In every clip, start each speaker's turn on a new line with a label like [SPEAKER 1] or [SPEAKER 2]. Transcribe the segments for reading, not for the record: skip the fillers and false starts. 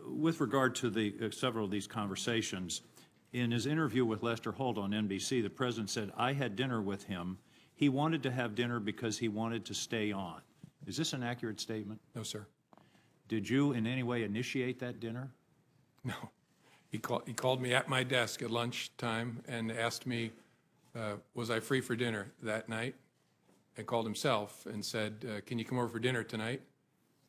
[SPEAKER 1] With regard to the several of these conversations, in his interview with Lester Holt on NBC, the president said, "I had dinner with him. He wanted to have dinner because he wanted to stay on." Is this an accurate statement?
[SPEAKER 2] No, sir.
[SPEAKER 1] Did you in any way initiate that dinner?
[SPEAKER 2] No. He called me at my desk at lunchtime and asked me, was I free for dinner that night? And called himself and said, can you come over for dinner tonight?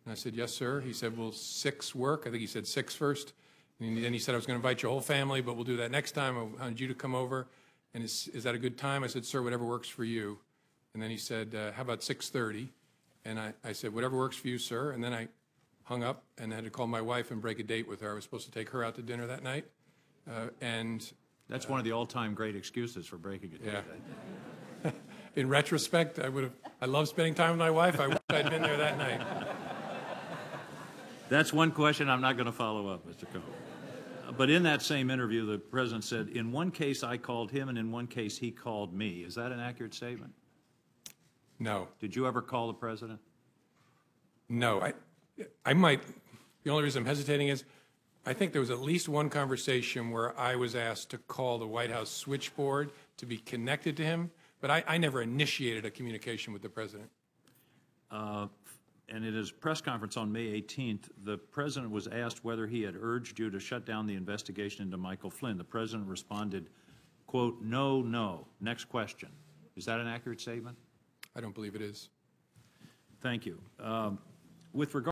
[SPEAKER 2] And I said, yes, sir. He said, will 6 work? I think he said 6 first. And then he said, I was going to invite your whole family, but we'll do that next time. I wanted you to come over. And is that a good time? I said, sir, whatever works for you. And then he said, how about 6:30? And I said, whatever works for you, sir. And then I hung up and had to call my wife and break a date with her. I was supposed to take her out to dinner that night.
[SPEAKER 1] That's one of the all-time great excuses for breaking a date.
[SPEAKER 2] Yeah. In retrospect, I love spending time with my wife. I wish I'd been there that night.
[SPEAKER 1] That's one question I'm not going to follow up, Mr. Comey. But in that same interview, the president said, in one case I called him and in one case he called me. Is that an accurate statement?
[SPEAKER 2] No.
[SPEAKER 1] Did you ever call the president?
[SPEAKER 2] No. I might. The only reason I'm hesitating is I think there was at least one conversation where I was asked to call the White House switchboard to be connected to him, but I never initiated a communication with the president.
[SPEAKER 1] And in his press conference on May 18th, the president was asked whether he had urged you to shut down the investigation into Michael Flynn. The president responded, quote, no, no. Next question. Is that an accurate statement?
[SPEAKER 2] I don't believe it is.
[SPEAKER 1] Thank you. With regard